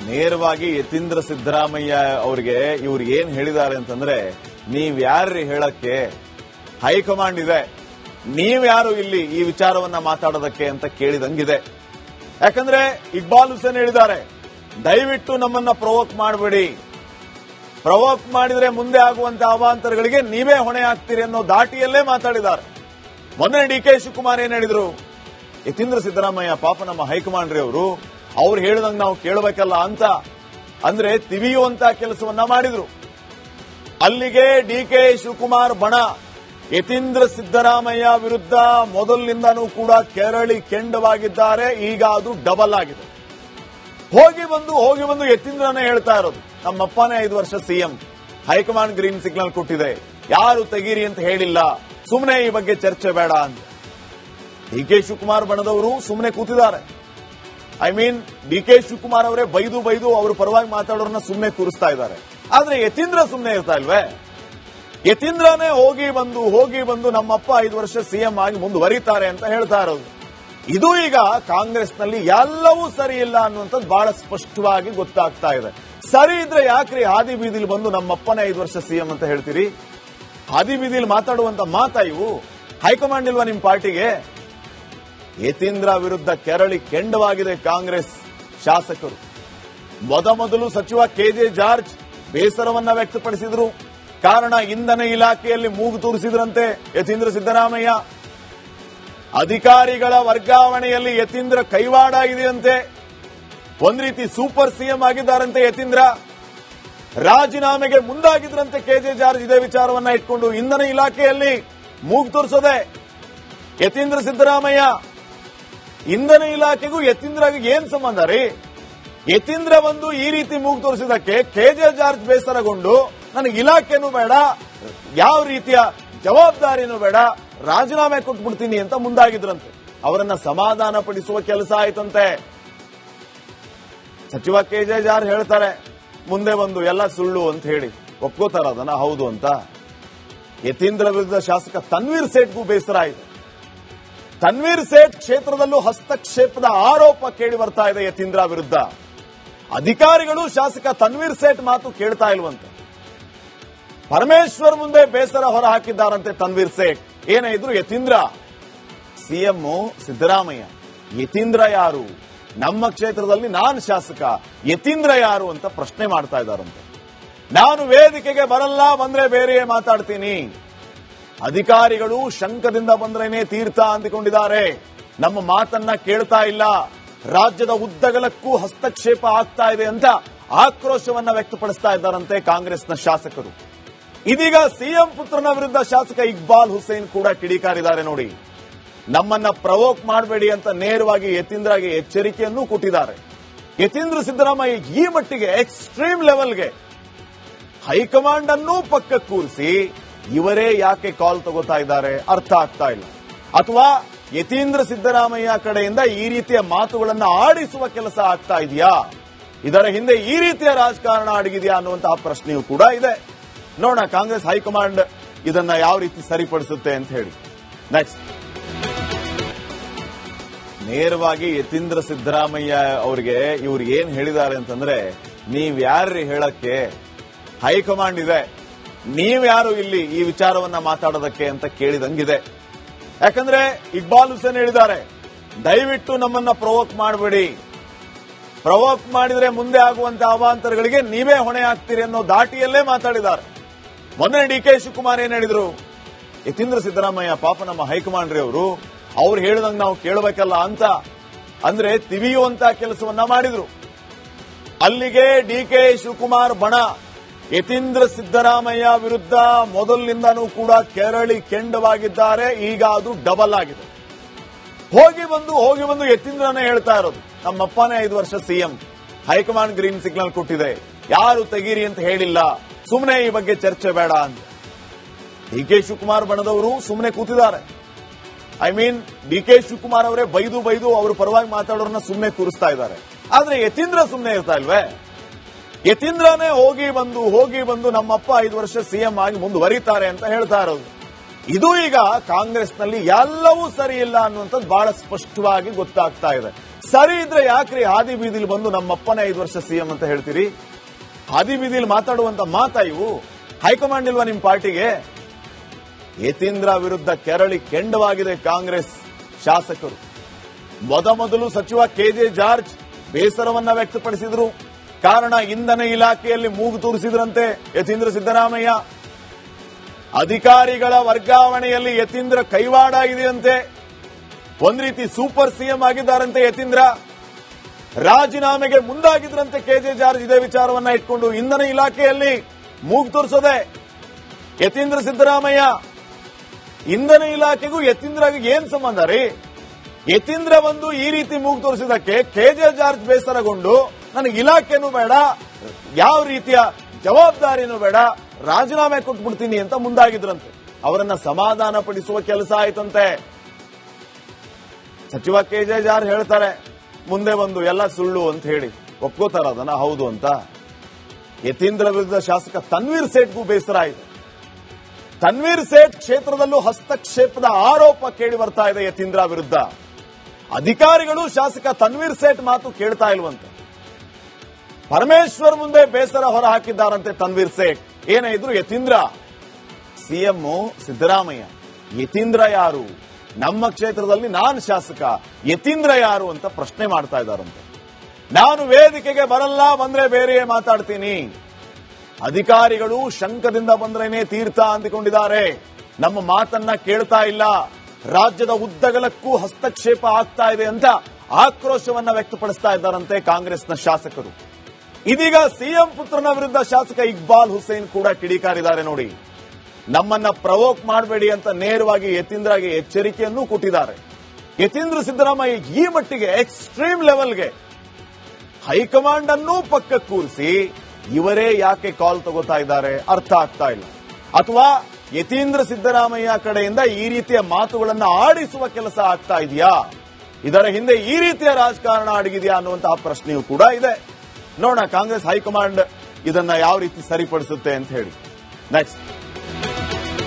ನೇರವಾಗಿ ಯತೀಂದ್ರ ಸಿದ್ದರಾಮಯ್ಯ ಅವರಿಗೆ ಇವ್ರು ಏನ್ ಹೇಳಿದ್ದಾರೆ ಅಂತಂದ್ರೆ, ನೀವ್ಯಾರ್ರಿ ಹೇಳಕ್ಕೆ, ಹೈಕಮಾಂಡ್ ಇದೆ, ನೀವ್ಯಾರು ಇಲ್ಲಿ ಈ ವಿಚಾರವನ್ನ ಮಾತಾಡೋದಕ್ಕೆ ಅಂತ ಕೇಳಿದಂಗಿದೆ. ಯಾಕಂದ್ರೆ ಇಕ್ಬಾಲ್ ಹುಸೇನ್ ಹೇಳಿದ್ದಾರೆ, ದಯವಿಟ್ಟು ನಮ್ಮನ್ನ ಪ್ರವೋಕ್ ಮಾಡಬೇಡಿ, ಪ್ರವೋಕ್ ಮಾಡಿದ್ರೆ ಮುಂದೆ ಆಗುವಂತ ಅವಾಂತರಗಳಿಗೆ ನೀವೇ ಹೊಣೆ ಆಗ್ತೀರಿ ಅನ್ನೋ ದಾಟಿಯಲ್ಲೇ ಮಾತಾಡಿದ್ದಾರೆ. ಮೊನ್ನೆ ಡಿ.ಕೆ. ಶಿವಕುಮಾರ್ ಏನ್ ಹೇಳಿದ್ರು, ಯತೀಂದ್ರ ಸಿದ್ದರಾಮಯ್ಯ ಪಾಪ ನಮ್ಮ ಹೈಕಮಾಂಡ್ ರೀ ಅವರು, ಅವ್ರು ಹೇಳಿದಂಗೆ ನಾವು ಕೇಳಬೇಕಲ್ಲ ಅಂತ ಅಂದ್ರೆ ತಿವಿಯುವಂತ ಕೆಲಸವನ್ನ ಮಾಡಿದ್ರು. ಅಲ್ಲಿಗೆ ಡಿ.ಕೆ. ಶಿವಕುಮಾರ್ ಬಣ ಯತೀಂದ್ರ ಸಿದ್ದರಾಮಯ್ಯ ವಿರುದ್ಧ ಮೊದಲಿನಿಂದನೂ ಕೂಡ ಕೆರಳಿ ಕೆಂಡವಾಗಿದ್ದಾರೆ. ಈಗ ಅದು ಡಬಲ್ ಆಗಿದೆ. ಹೋಗಿ ಬಂದು ಯತೀಂದ್ರನೇ ಹೇಳ್ತಾ ಇರೋದು, ನಮ್ಮಪ್ಪನೇ 5 ವರ್ಷ ಸಿಎಂ, ಹೈಕಮಾಂಡ್ ಗ್ರೀನ್ ಸಿಗ್ನಲ್ ಕೊಟ್ಟಿದೆ, ಯಾರು ತೆಗೀರಿ ಅಂತ ಹೇಳಿಲ್ಲ, ಸುಮ್ಮನೆ ಈ ಬಗ್ಗೆ ಚರ್ಚೆ ಬೇಡ ಅಂತ. ಡಿ.ಕೆ. ಶಿವಕುಮಾರ್ ಬಣದವರು ಸುಮ್ಮನೆ ಕೂತಿದ್ದಾರೆ. ಡಿ.ಕೆ. ಶಿವಕುಮಾರ್ ಅವರೇ ಬೈದು ಅವರು ಪರವಾಗಿ ಮಾತಾಡೋರನ್ನ ಸುಮ್ಮನೆ ಕೂರಿಸ್ತಾ ಇದ್ದಾರೆ. ಆದ್ರೆ ಯತೀಂದ್ರ ಸುಮ್ಮನೆ ಇರ್ತಾ ಇಲ್ವೇ? ಯತೀಂದ್ರನೇ ಹೋಗಿ ಬಂದು ನಮ್ಮಪ್ಪ 5 ವರ್ಷ ಸಿಎಂ ಆಗಿ ಮುಂದುವರಿತಾರೆ ಅಂತ ಹೇಳ್ತಾ ಇರೋದು. ಇದು ಈಗ ಕಾಂಗ್ರೆಸ್ನಲ್ಲಿ ಎಲ್ಲವೂ ಸರಿ ಇಲ್ಲ ಅನ್ನುವಂಥದ್ದು ಬಹಳ ಸ್ಪಷ್ಟವಾಗಿ ಗೊತ್ತಾಗ್ತಾ ಇದೆ. ಸರಿ ಇದ್ರೆ ಯಾಕ್ರಿ ಹಾದಿ ಬೀದಿಲಿ ಬಂದು ನಮ್ಮಪ್ಪನೇ 5 ವರ್ಷ ಸಿಎಂ ಅಂತ ಹೇಳ್ತೀರಿ? ಹಾದಿ ಬೀದಿಲಿ ಮಾತಾಡುವಂತ ಮಾತಾ ಇವು? ಹೈಕಮಾಂಡ್ ಇಲ್ವಾ ನಿಮ್ ಪಾರ್ಟಿಗೆ? ಯತೀಂದ್ರ ವಿರುದ್ಧ ಕೆರಳಿ ಕೆಂಡವಾಗಿದೆ ಕಾಂಗ್ರೆಸ್ ಶಾಸಕರು. ಮೊದಲು ಸಚಿವ ಕೆ.ಜೆ. ಜಾರ್ಜ್ ಬೇಸರವನ್ನ ವ್ಯಕ್ತಪಡಿಸಿದ್ರು. ಕಾರಣ, ಇಂಧನ ಇಲಾಖೆಯಲ್ಲಿ ಮೂಗು ತೂರಿಸಿದ್ರಂತೆ ಯತೀಂದ್ರ ಸಿದ್ದರಾಮಯ್ಯ. ಅಧಿಕಾರಿಗಳ ವರ್ಗಾವಣೆಯಲ್ಲಿ ಯತೀಂದ್ರ ಕೈವಾಡ ಇದೆಯಂತೆ. ಒಂದ್ ರೀತಿ ಸೂಪರ್ ಸಿಎಂ ಆಗಿದ್ದಾರಂತೆ ಯತೀಂದ್ರ. ರಾಜೀನಾಮೆಗೆ ಮುಂದಾಗಿದ್ರಂತೆ ಕೆ.ಜೆ. ಜಾರ್ಜ್. ಇದೇ ವಿಚಾರವನ್ನ ಇಟ್ಕೊಂಡು ಇಂಧನ ಇಲಾಖೆಯಲ್ಲಿ ಮೂಗು ತೋರಿಸೋದೆ ಯತೀಂದ್ರ ಸಿದ್ದರಾಮಯ್ಯ. ಇಂಧನ ಇಲಾಖೆಗೂ ಯತೀಂದ್ರಗೆ ಏನ್ ಸಂಬಂಧ ರೀ? ಯತೀಂದ್ರ ಬಂದು ಈ ರೀತಿ ಮೂಗು ತೋರಿಸಿದಕ್ಕೆ ಕೆ.ಜೆ. ಜಾರ್ಜ್ ಬೇಸರಗೊಂಡು ನನಗೆ ಇಲಾಖೆನೂ ಬೇಡ, ಯಾವ ರೀತಿಯ ಜವಾಬ್ದಾರಿನೂ ಬೇಡ, ರಾಜೀನಾಮೆ ಕೊಟ್ಬಿಡ್ತೀನಿ ಅಂತ ಮುಂದಾಗಿದ್ರಂತೆ. ಅವರನ್ನ ಸಮಾಧಾನ ಪಡಿಸುವ ಕೆಲಸ ಆಯ್ತಂತೆ. ಸಚಿವ ಕೆ.ಜೆ. ಜಾರ್ಜ್ ಹೇಳ್ತಾರೆ, ಮುಂದೆ ಬಂದು ಎಲ್ಲ ಸುಳ್ಳು ಅಂತ ಹೇಳಿ ಒಪ್ಕೋತಾರ ಅದನ್ನ ಹೌದು ಅಂತ. ಯತೀಂದ್ರ ವಿರುದ್ಧ ಶಾಸಕ ತನ್ವೀರ್ ಸೇಠ್ಗೂ ಬೇಸರ ಆಯಿತು. ತನ್ವೀರ್ ಸೇಠ್ ಕ್ಷೇತ್ರದಲ್ಲೂ ಹಸ್ತಕ್ಷೇಪದ ಆರೋಪ ಕೇಳಿ ಬರ್ತಾ ಇದೆ ಯತೀಂದ್ರ ವಿರುದ್ಧ. ಅಧಿಕಾರಿಗಳು ಶಾಸಕ ತನ್ವೀರ್ ಸೇಠ್ ಮಾತು ಕೇಳ್ತಾ ಇಲ್ವಂತೆ. ಪರಮೇಶ್ವರ್ ಮುಂದೆ ಬೇಸರ ಹೊರ ಹಾಕಿದ್ದಾರಂತೆ ತನ್ವೀರ್ ಸೇಠ್. ಏನೇ ಇದ್ರು ಯತೀಂದ್ರ ಸಿಎಂ ಸಿದ್ದರಾಮಯ್ಯ, ಯತೀಂದ್ರ ಯಾರು? ನಮ್ಮ ಕ್ಷೇತ್ರದಲ್ಲಿ ನಾನು ಶಾಸಕ, ಯತೀಂದ್ರ ಯಾರು ಅಂತ ಪ್ರಶ್ನೆ ಮಾಡ್ತಾ ಇದ್ದಾರಂತೆ. ನಾನು ವೇದಿಕೆಗೆ ಬರಲ್ಲ, ಬಂದ್ರೆ ಬೇರೆಯೇ ಮಾತಾಡ್ತೀನಿ. ಅಧಿಕಾರಿಗಳು ಶಂಕದಿಂದ ಬಂದ್ರೇನೆ ತೀರ್ಥ ಅಂದುಕೊಂಡಿದ್ದಾರೆ, ನಮ್ಮ ಮಾತನ್ನ ಕೇಳ್ತಾ ಇಲ್ಲ, ರಾಜ್ಯದ ಉದ್ದಗಲಕ್ಕೂ ಹಸ್ತಕ್ಷೇಪ ಆಗ್ತಾ ಇದೆ ಅಂತ ಆಕ್ರೋಶವನ್ನ ವ್ಯಕ್ತಪಡಿಸ್ತಾ ಇದ್ದಾರಂತೆ ಕಾಂಗ್ರೆಸ್ನ ಶಾಸಕರು. ಇದೀಗ ಸಿಎಂ ಪುತ್ರನ ವಿರುದ್ಧ ಶಾಸಕ ಇಕ್ಬಾಲ್ ಹುಸೇನ್ ಕೂಡ ಕಿಡಿಕಾರಿದ್ದಾರೆ ನೋಡಿ. ನಮ್ಮನ್ನ ಪ್ರವೋಕ್ ಮಾಡಬೇಡಿ ಅಂತ ನೇರವಾಗಿ ಯತೀಂದ್ರಗೆ ಎಚ್ಚರಿಕೆಯನ್ನೂ ಕೊಟ್ಟಿದ್ದಾರೆ. ಯತೀಂದ್ರ ಸಿದ್ದರಾಮಯ್ಯ ಈ ಮಟ್ಟಿಗೆ ಎಕ್ಸ್ಟ್ರೀಮ್ ಲೆವೆಲ್ಗೆ ಹೈಕಮಾಂಡ್ ಅನ್ನೂ ಪಕ್ಕಕ್ಕೆ ಕೂರಿಸಿ ಇವರೇ ಯಾಕೆ ಕಾಲ್ ತಗೋತಾ ಇದ್ದಾರೆ ಅರ್ಥ ಆಗ್ತಾ ಇಲ್ಲ. ಅಥವಾ ಯತೀಂದ್ರ ಸಿದ್ದರಾಮಯ್ಯ ಕಡೆಯಿಂದ ಈ ರೀತಿಯ ಮಾತುಗಳನ್ನ ಆಡಿಸುವ ಕೆಲಸ ಆಗ್ತಾ ಇದೆಯಾ? ಇದರ ಹಿಂದೆ ಈ ರೀತಿಯ ರಾಜಕಾರಣ ಅಡಗಿದೆಯಾ ಅನ್ನುವಂತಹ ಪ್ರಶ್ನೆಯೂ ಕೂಡ ಇದೆ. ನೋಡೋಣ ಕಾಂಗ್ರೆಸ್ ಹೈಕಮಾಂಡ್ ಇದನ್ನ ಯಾವ ರೀತಿ ಸರಿಪಡಿಸುತ್ತೆ ಅಂತ ಹೇಳಿ. ನೆಕ್ಸ್ಟ್, ನೇರವಾಗಿ ಯತೀಂದ್ರ ಸಿದ್ದರಾಮಯ್ಯ ಅವರಿಗೆ ಇವ್ರು ಏನ್ ಹೇಳಿದ್ದಾರೆ ಅಂತಂದ್ರೆ, ನೀವ್ಯಾರ್ರಿ ಹೇಳಕ್ಕೆ, ಹೈಕಮಾಂಡ್ ಇದೆ, ನೀವ್ಯಾರು ಇಲ್ಲಿ ಈ ವಿಚಾರವನ್ನ ಮಾತಾಡೋದಕ್ಕೆ ಅಂತ ಕೇಳಿದಂಗಿದೆ. ಯಾಕಂದ್ರೆ ಇಕ್ಬಾಲ್ ಹುಸೇನ್ ಹೇಳಿದ್ದಾರೆ, ದಯವಿಟ್ಟು ನಮ್ಮನ್ನ ಪ್ರವೋಕ್ ಮಾಡಬೇಡಿ, ಪ್ರವೋಕ್ ಮಾಡಿದ್ರೆ ಮುಂದೆ ಆಗುವಂತ ಅವಾಂತರಗಳಿಗೆ ನೀವೇ ಹೊಣೆ ಆಗ್ತೀರಿ ಅನ್ನೋ ದಾಟಿಯಲ್ಲೇ ಮಾತಾಡಿದ್ದಾರೆ. ಮೊನ್ನೆ ಡಿ.ಕೆ. ಶಿವಕುಮಾರ್ ಏನ್ ಹೇಳಿದ್ರು, ಯತೀಂದ್ರ ಸಿದ್ದರಾಮಯ್ಯ ಪಾಪ ನಮ್ಮ ಹೈಕಮಾಂಡ್ ರೀ ಅವರು, ಅವ್ರು ಹೇಳಿದಂಗೆ ನಾವು ಕೇಳಬೇಕಲ್ಲ ಅಂತ ಅಂದ್ರೆ ತಿವಿಯುವಂತ ಕೆಲಸವನ್ನ ಮಾಡಿದ್ರು. ಅಲ್ಲಿಗೆ ಡಿ.ಕೆ. ಶಿವಕುಮಾರ್ ಬಣ ಯತೀಂದ್ರ ಸಿದ್ದರಾಮಯ್ಯ ವಿರುದ್ಧ ಮೊದಲಿನಿಂದನೂ ಕೂಡ ಕೆರಳಿ ಕೆಂಡವಾಗಿದ್ದಾರೆ. ಈಗ ಅದು ಡಬಲ್ ಆಗಿದೆ. ಹೋಗಿ ಬಂದು ಯತೀಂದ್ರನೇ ಹೇಳ್ತಾ ಇರೋದು, ನಮ್ಮಪ್ಪನೇ 5 ವರ್ಷ ಸಿಎಂ, ಹೈಕಮಾಂಡ್ ಗ್ರೀನ್ ಸಿಗ್ನಲ್ ಕೊಟ್ಟಿದೆ, ಯಾರು ತೆಗೀರಿ ಅಂತ ಹೇಳಿಲ್ಲ, ಸುಮ್ಮನೆ ಈ ಬಗ್ಗೆ ಚರ್ಚೆ ಬೇಡ ಅಂತ. ಡಿ.ಕೆ. ಶಿವಕುಮಾರ್ ಬಣದವರು ಸುಮ್ಮನೆ ಕೂತಿದ್ದಾರೆ. ಡಿ.ಕೆ. ಶಿವಕುಮಾರ್ ಅವರೇ ಬೈದು ಅವರು ಪರವಾಗಿ ಮಾತಾಡೋರನ್ನ ಸುಮ್ಮನೆ ಕೂರಿಸ್ತಾ ಇದ್ದಾರೆ. ಆದ್ರೆ ಯತೀಂದ್ರ ಸುಮ್ಮನೆ ಇರ್ತಾ ಇಲ್ವೇ? ಯತೀಂದ್ರನೇ ಹೋಗಿ ಬಂದು ನಮ್ಮಪ್ಪ 5 ವರ್ಷ ಸಿಎಂ ಆಗಿ ಮುಂದುವರಿತಾರೆ ಅಂತ ಹೇಳ್ತಾ ಇರೋದು. ಇದು ಈಗ ಕಾಂಗ್ರೆಸ್ನಲ್ಲಿ ಎಲ್ಲವೂ ಸರಿ ಇಲ್ಲ ಅನ್ನುವಂಥದ್ದು ಬಹಳ ಸ್ಪಷ್ಟವಾಗಿ ಗೊತ್ತಾಗ್ತಾ ಇದೆ. ಸರಿ ಇದ್ರೆ ಯಾಕ್ರಿ ಹಾದಿ ಬೀದಿಲಿ ಬಂದು ನಮ್ಮಪ್ಪನೇ 5 ವರ್ಷ ಸಿಎಂ ಅಂತ ಹೇಳ್ತೀರಿ? ಹಾದಿ ಬೀದಿಲಿ ಮಾತಾಡುವಂತ ಮಾತಾ ಇವು? ಹೈಕಮಾಂಡ್ ಇಲ್ವಾ ನಿಮ್ ಪಾರ್ಟಿಗೆ? ಯತೀಂದ್ರ ವಿರುದ್ಧ ಕೆರಳಿ ಕೆಂಡವಾಗಿದೆ ಕಾಂಗ್ರೆಸ್ ಶಾಸಕರು. ಮೊದಲು ಸಚಿವ ಕೆಜೆ ಜಾರ್ಜ್ ಬೇಸರವನ್ನ ವ್ಯಕ್ತಪಡಿಸಿದ್ರು. ಕಾರಣ ಇಂಧನ ಇಲಾಖೆಯಲ್ಲಿ ಮೂಗು ತೂರಿಸಿದ್ರಂತೆ ಯತೀಂದ್ರ ಸಿದ್ದರಾಮಯ್ಯ. ಅಧಿಕಾರಿಗಳ ವರ್ಗಾವಣೆಯಲ್ಲಿ ಯತೀಂದ್ರ ಕೈವಾಡ ಇದೆಯಂತೆ. ಒಂದ್ ರೀತಿ ಸೂಪರ್ ಸಿಎಂ ಆಗಿದ್ದಾರಂತೆ ಯತೀಂದ್ರ. ರಾಜೀನಾಮೆಗೆ ಮುಂದಾಗಿದ್ರಂತೆ ಕೆಜೆ ಜಾರ್ಜ್. ಇದೇ ವಿಚಾರವನ್ನ ಇಟ್ಕೊಂಡು ಇಂಧನ ಇಲಾಖೆಯಲ್ಲಿ ಮೂಗು ತೋರಿಸೋದೆ ಯತೀಂದ್ರ ಸಿದ್ದರಾಮಯ್ಯ. ಇಂಧನ ಇಲಾಖೆಗೂ ಯತೀಂದ್ರಗೆ ಏನ್ ಸಂಬಂಧ ರೀ? ಯತೀಂದ್ರ ಬಂದು ಈ ರೀತಿ ಮೂಗು ತೋರಿಸಿದಕ್ಕೆ ಕೆಜೆ ಜಾರ್ಜ್ ಬೇಸರಗೊಂಡು ನನಗೆ ಇಲಾಖೆನೂ ಬೇಡ, ಯಾವ ರೀತಿಯ ಜವಾಬ್ದಾರಿನೂ ಬೇಡ, ರಾಜೀನಾಮೆ ಕೊಟ್ಬಿಡ್ತೀನಿ ಅಂತ ಮುಂದಾಗಿದ್ರಂತೆ. ಅವರನ್ನ ಸಮಾಧಾನ ಪಡಿಸುವ ಕೆಲಸ ಆಯ್ತಂತೆ. ಸಚಿವ ಕೆಜೆ ಜಾರ್ಜ್ ಹೇಳ್ತಾರೆ ಮುಂದೆ ಬಂದು ಎಲ್ಲ ಸುಳ್ಳು ಅಂತ ಹೇಳಿ. ಒಪ್ಕೋತಾರ ಅದನ್ನ ಹೌದು ಅಂತ? ಯತೀಂದ್ರ ವಿರುದ್ಧ ಶಾಸಕ ತನ್ವೀರ್ ಸೇಠ್ಗೂ ಬೇಸರ ಆಯಿತು. ತನ್ವೀರ್ ಸೇಠ್ ಕ್ಷೇತ್ರದಲ್ಲೂ ಹಸ್ತಕ್ಷೇಪದ ಆರೋಪ ಕೇಳಿ ಬರ್ತಾ ಇದೆ ಯತೀಂದ್ರ ವಿರುದ್ಧ. ಅಧಿಕಾರಿಗಳು ಶಾಸಕ ತನ್ವೀರ್ ಸೇಠ್ ಮಾತು ಕೇಳ್ತಾ ಇಲ್ವಂತೆ. ಪರಮೇಶ್ವರ್ ಮುಂದೆ ಬೇಸರ ಹೊರ ಹಾಕಿದ್ದಾರಂತೆ ತನ್ವೀರ್ ಸೇಠ್. ಏನೇ ಇದ್ರು ಯತೀಂದ್ರ ಸಿಎಂ ಸಿದ್ದರಾಮಯ್ಯ, ಯತೀಂದ್ರ ಯಾರು? ನಮ್ಮ ಕ್ಷೇತ್ರದಲ್ಲಿ ನಾನು ಶಾಸಕ, ಯತೀಂದ್ರ ಯಾರು ಅಂತ ಪ್ರಶ್ನೆ ಮಾಡ್ತಾ ಇದ್ದಾರಂತೆ. ನಾನು ವೇದಿಕೆಗೆ ಬರಲ್ಲ, ಬಂದ್ರೆ ಬೇರೆಯೇ ಮಾತಾಡ್ತೀನಿ. ಅಧಿಕಾರಿಗಳು ಶಂಕದಿಂದ ಬಂದ್ರೇನೆ ತೀರ್ಥ ಅಂದುಕೊಂಡಿದ್ದಾರೆ. ನಮ್ಮ ಮಾತನ್ನ ಕೇಳ್ತಾ ಇಲ್ಲ. ರಾಜ್ಯದ ಉದ್ದಗಲಕ್ಕೂ ಹಸ್ತಕ್ಷೇಪ ಆಗ್ತಾ ಇದೆ ಅಂತ ಆಕ್ರೋಶವನ್ನ ವ್ಯಕ್ತಪಡಿಸ್ತಾ ಇದ್ದಾರಂತೆ ಕಾಂಗ್ರೆಸ್ನ ಶಾಸಕರು. ಇದೀಗ ಸಿಎಂ ಪುತ್ರನ ವಿರುದ್ಧ ಶಾಸಕ ಇಕ್ಬಾಲ್ ಹುಸೇನ್ ಕೂಡ ಕಿಡಿಕಾರಿದ್ದಾರೆ ನೋಡಿ. ನಮ್ಮನ್ನ ಪ್ರವೋಕ್ ಮಾಡಬೇಡಿ ಅಂತ ನೇರವಾಗಿ ಯತೀಂದ್ರಗೆ ಎಚ್ಚರಿಕೆಯನ್ನೂ ಕೊಟ್ಟಿದ್ದಾರೆ. ಯತೀಂದ್ರ ಸಿದ್ದರಾಮಯ್ಯ ಈ ಮಟ್ಟಿಗೆ ಎಕ್ಸ್ಟ್ರೀಮ್ ಲೆವೆಲ್ಗೆ ಹೈಕಮಾಂಡ್ ಅನ್ನೂ ಪಕ್ಕಕ್ಕೆ ಕೂರಿಸಿ ಇವರೇ ಯಾಕೆ ಕಾಲ್ ತಗೋತಾ ಇದ್ದಾರೆ ಅರ್ಥ ಆಗ್ತಾ ಇಲ್ಲ. ಅಥವಾ ಯತೀಂದ್ರ ಸಿದ್ದರಾಮಯ್ಯ ಕಡೆಯಿಂದ ಈ ರೀತಿಯ ಮಾತುಗಳನ್ನ ಆಡಿಸುವ ಕೆಲಸ ಆಗ್ತಾ ಇದೆಯಾ? ಇದರ ಹಿಂದೆ ಈ ರೀತಿಯ ರಾಜಕಾರಣ ಅಡಗಿದೆಯಾ ಅನ್ನುವಂತಹ ಪ್ರಶ್ನೆಯೂ ಕೂಡ ಇದೆ. ನೋಡೋಣ ಕಾಂಗ್ರೆಸ್ ಹೈಕಮಾಂಡ್ ಇದನ್ನ ಯಾವ ರೀತಿ ಸರಿಪಡಿಸುತ್ತೆ ಅಂತ ಹೇಳಿ. ನೆಕ್ಸ್ಟ್